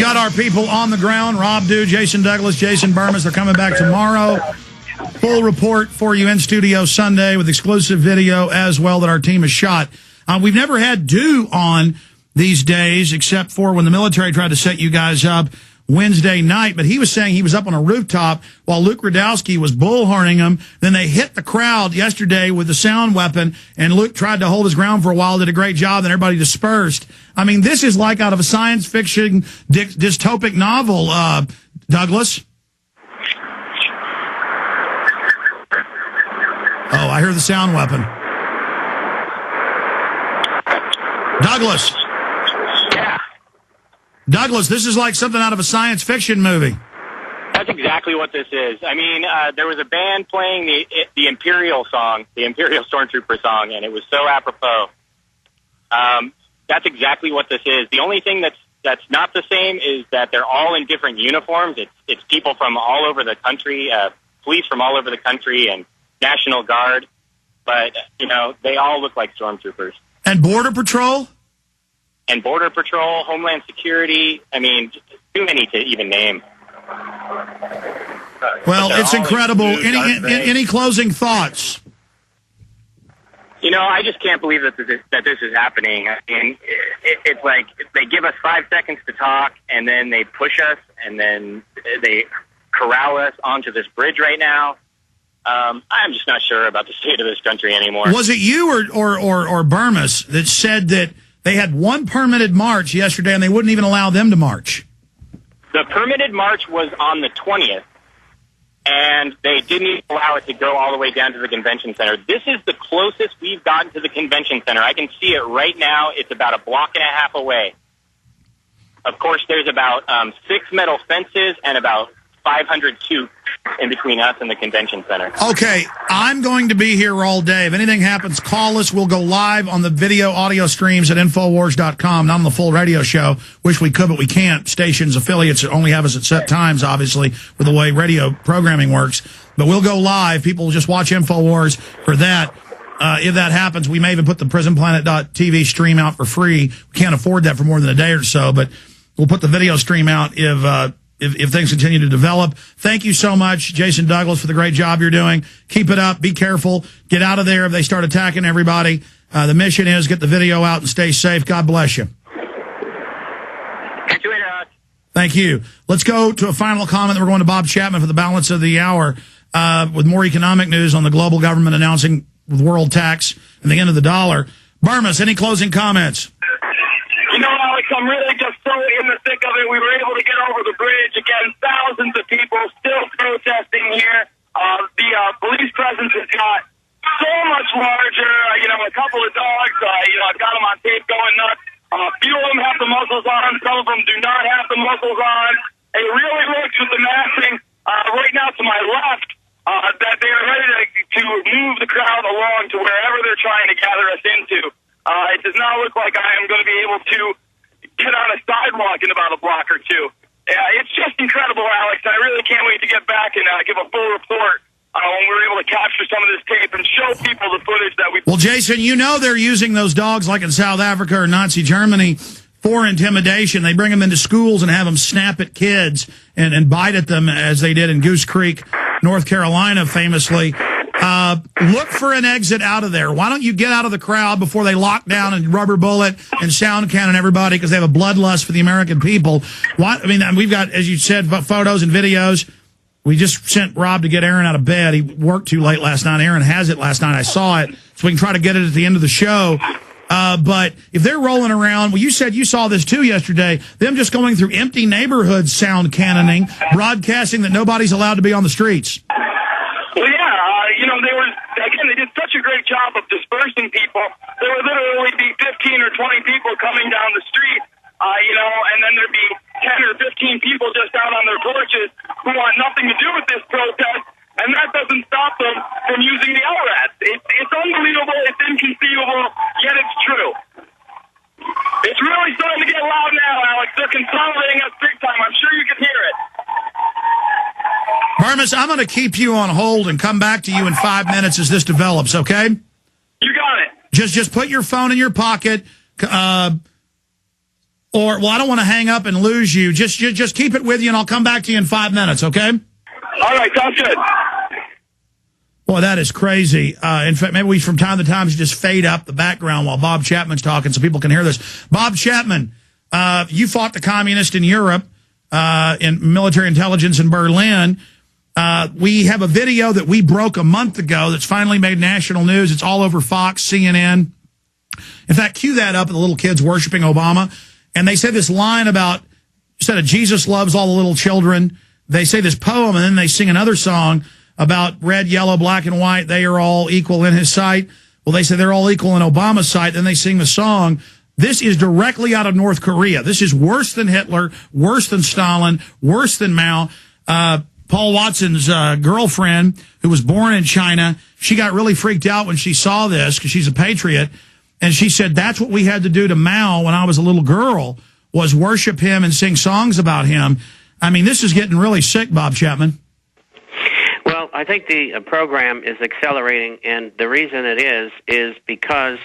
got our people on the ground. Rob Dew, Jason Douglas, Jason Bermas. They're coming back tomorrow. Full report for you in studio Sunday with exclusive video as well that our team has shot. We've never had Dew on these days except for when the military tried to set you guys up Wednesday night, but he was saying he was up on a rooftop while Luke Radowski was bullhorning him. Then they hit the crowd yesterday with the sound weapon, and Luke tried to hold his ground for a while, did a great job, then everybody dispersed. I mean, this is like out of a science fiction dystopic novel, Douglas. Oh, I hear the sound weapon. Douglas. Douglas, this is like something out of a science fiction movie. That's exactly what this is. I mean, there was a band playing the Imperial song, the Imperial Stormtrooper song, and it was so apropos. That's exactly what this is. The only thing that's not the same is that they're all in different uniforms. It's people from all over the country, police from all over the country, and National Guard. But, you know, they all look like stormtroopers. And Border Patrol? And Border Patrol, Homeland Security. I mean, too many to even name. Well, it's incredible. Any closing thoughts? You know, I just can't believe that this is happening. I mean, it's like they give us 5 seconds to talk, and then they push us, and then they corral us onto this bridge right now. I'm just not sure about the state of this country anymore. Was it you or Bermas that said that they had one permitted march yesterday, and they wouldn't even allow them to march? The permitted march was on the 20th, and they didn't even allow it to go all the way down to the convention center. This is the closest we've gotten to the convention center. I can see it right now. It's about a block and a half away. Of course, there's about 6 metal fences and about 500 tubes in between us and the convention center. Okay, I'm going to be here all day. If anything happens, call us. We'll go live on the video audio streams at Infowars.com, not on the full radio show. Wish we could, but we can't. Stations, affiliates only have us at set times, obviously, with the way radio programming works. But we'll go live. People will just watch Infowars for that. If that happens, we may even put the PrisonPlanet.tv stream out for free. We can't afford that for more than a day or so, but we'll put the video stream out if things continue to develop. Thank you so much, Jason Douglas, for the great job you're doing. Keep it up. Be careful. Get out of there if they start attacking everybody. The mission is get the video out and stay safe. God bless you. Catch you later, Alex. Thank you. Let's go to a final comment. Then we're going to Bob Chapman for the balance of the hour with more economic news on the global government announcing world tax and the end of the dollar. Bermas, any closing comments? You know, Alex, I'm really just so in the thick of it. We were able to get over the bridge. Again, thousands of people still protesting here. The police presence has got so much larger. You know, a couple of dogs, I've got them on tape going nuts. A few of them have the muzzles on. Some of them do not have the muzzles on. It really looks with the massing right now to my left that they are ready to move the crowd along to wherever they're trying to gather us into. It does not look like I am going to be able to get on a sidewalk in about a block or two. It's just incredible, Alex. I really can't wait to get back and give a full report when we're able to capture some of this tape and show people the footage that we... Well, Jason, you know they're using those dogs like in South Africa or Nazi Germany for intimidation. They bring them into schools and have them snap at kids and bite at them, as they did in Goose Creek, North Carolina, famously. Look for an exit out of there. Why don't you get out of the crowd before they lock down and rubber bullet and sound cannon everybody because they have a bloodlust for the American people? I mean, we've got, as you said, photos and videos. We just sent Rob to get Aaron out of bed. He worked too late last night. Aaron has it last night. I saw it, so we can try to get it at the end of the show. But if they're rolling around, well, you said you saw this too yesterday, them just going through empty neighborhoods sound cannoning, broadcasting that nobody's allowed to be on the streets. Well, yeah, they did such a great job of dispersing people. There would literally be 15 or 20 people coming down the street, and then there'd be 10 or 15 people just out on their porches who want nothing to do with this protest, and that doesn't stop them from using the LRADs. It's unbelievable, it's inconceivable, yet it's true. It's really starting to get loud now, Alex. They're consolidating us big time. I'm sure you can hear it. Bermas, I'm going to keep you on hold and come back to you in 5 minutes as this develops, okay? You got it. Just put your phone in your pocket. Or, well, I don't want to hang up and lose you. Just keep it with you, and I'll come back to you in 5 minutes, okay? All right, sounds good. Boy, that is crazy. In fact, maybe we from time to time should just fade up the background while Bob Chapman's talking so people can hear this. Bob Chapman, you fought the communists in Europe in military intelligence in Berlin. We have a video that we broke a month ago that's finally made national news. It's all over Fox, CNN. In fact, cue that up of the little kids worshiping Obama. And they say this line about, instead of Jesus loves all the little children, they say this poem, and then they sing another song about red, yellow, black, and white. They are all equal in his sight. Well, they say they're all equal in Obama's sight. Then they sing the song. This is directly out of North Korea. This is worse than Hitler, worse than Stalin, worse than Mao. Paul Watson's girlfriend, who was born in China, she got really freaked out when she saw this because she's a patriot. And she said, that's what we had to do to Mao when I was a little girl, was worship him and sing songs about him. I mean, this is getting really sick, Bob Chapman. Well, I think the program is accelerating, and the reason it is because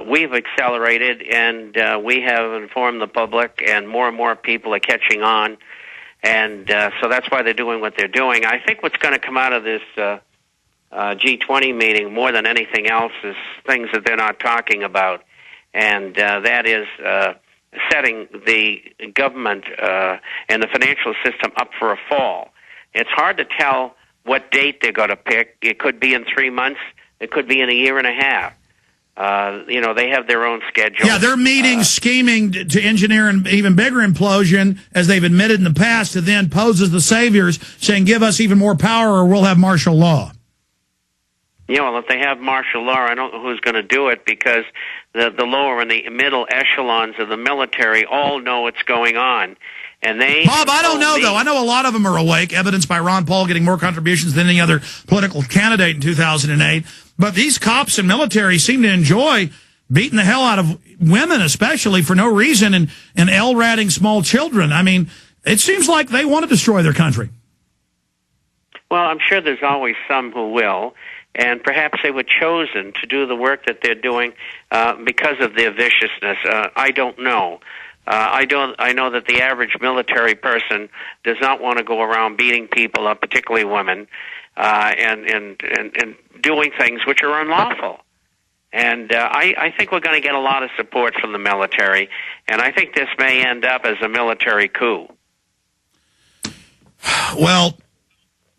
we've accelerated, and we have informed the public, and more people are catching on. And so that's why they're doing what they're doing. I think what's going to come out of this G20 meeting more than anything else is things that they're not talking about, and that is setting the government and the financial system up for a fall. It's hard to tell what date they're going to pick. It could be in 3 months. It could be in a year and a half. They have their own schedule. Yeah, they're meeting, scheming to engineer an even bigger implosion, as they've admitted in the past, to then pose as the saviors, saying, give us even more power or we'll have martial law. Yeah, well, if they have martial law, I don't know who's going to do it, because the lower and the middle echelons of the military all know what's going on. And Bob, I don't know, though. I know a lot of them are awake, evidenced by Ron Paul getting more contributions than any other political candidate in 2008. But these cops and military seem to enjoy beating the hell out of women, especially for no reason, and L-ratting small children. I mean, it seems like they want to destroy their country. Well, I'm sure there's always some who will, and perhaps they were chosen to do the work that they're doing because of their viciousness. I don't know. I know that the average military person does not want to go around beating people up, particularly women, and doing things which are unlawful. And I think we're going to get a lot of support from the military, and I think this may end up as a military coup. Well,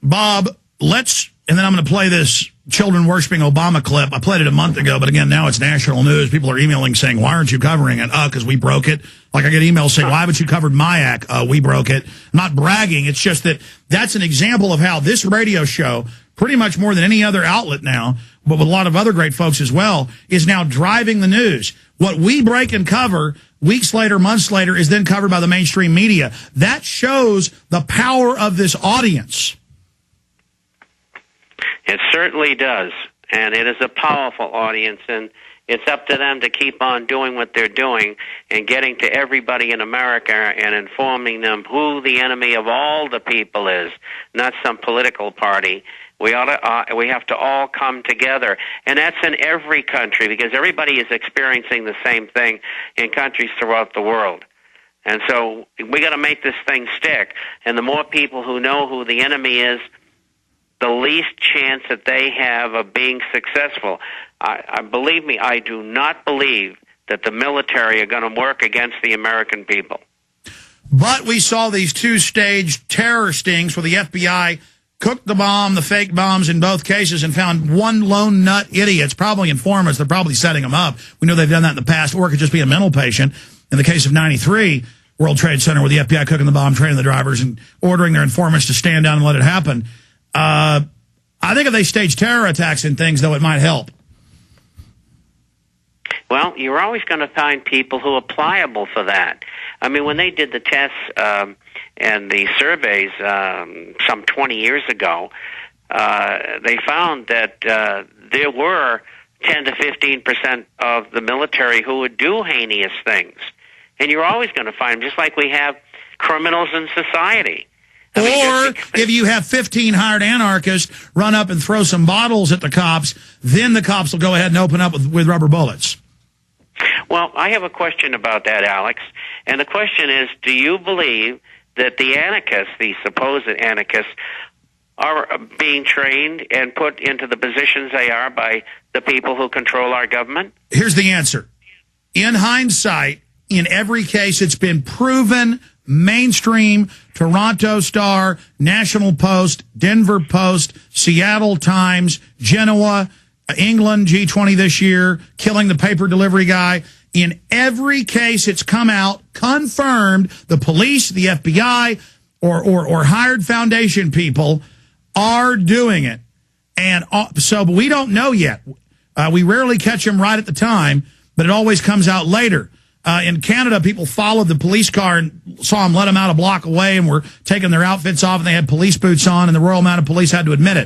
Bob, and then I'm going to play this children worshiping Obama clip. I played it a month ago, but again, now it's national news. People are emailing saying, why aren't you covering it? Because we broke it. Like I get emails saying, why haven't you covered my act? We broke it. I'm not bragging. It's just that that's an example of how this radio show, pretty much more than any other outlet now, but with a lot of other great folks as well, is now driving the news. What we break and cover weeks later, months later, is then covered by the mainstream media. That shows the power of this audience. It certainly does, and it is a powerful audience, and it's up to them to keep on doing what they're doing and getting to everybody in America and informing them who the enemy of all the people is, not some political party. We have to all come together, and that's in every country, because everybody is experiencing the same thing in countries throughout the world. And so we got to make this thing stick, and the more people who know who the enemy is, the least chance that they have of being successful. Believe me, I do not believe that the military are going to work against the American people. But we saw these two-stage terror stings where the FBI cooked the bomb, the fake bombs in both cases, and found one lone nut idiots, probably informants. They're probably setting them up. We know they've done that in the past, or it could just be a mental patient. In the case of 93, World Trade Center, where the FBI cooking the bomb, training the drivers, and ordering their informants to stand down and let it happen. I think if they stage terror attacks and things, though, it might help. Well, you're always going to find people who are pliable for that. I mean, when they did the tests and the surveys some 20 years ago, they found that there were 10 to 15% of the military who would do heinous things. And you're always going to find them, just like we have criminals in society. Or if you have 15 hired anarchists run up and throw some bottles at the cops, then the cops will go ahead and open up with rubber bullets. Well, I have a question about that, Alex. And the question is, do you believe that the anarchists, the supposed anarchists, are being trained and put into the positions they are by the people who control our government? Here's the answer. In hindsight, in every case, it's been proven, mainstream, Toronto Star, National Post, Denver Post, Seattle Times, Genoa, England, G20 this year, killing the paper delivery guy. In every case, it's come out, confirmed, the police, the FBI, or hired foundation people are doing it. And so but we don't know yet. We rarely catch them right at the time, but it always comes out later. In Canada, people followed the police car and saw them let them out a block away and were taking their outfits off, and they had police boots on, and the Royal Mounted Police had to admit it.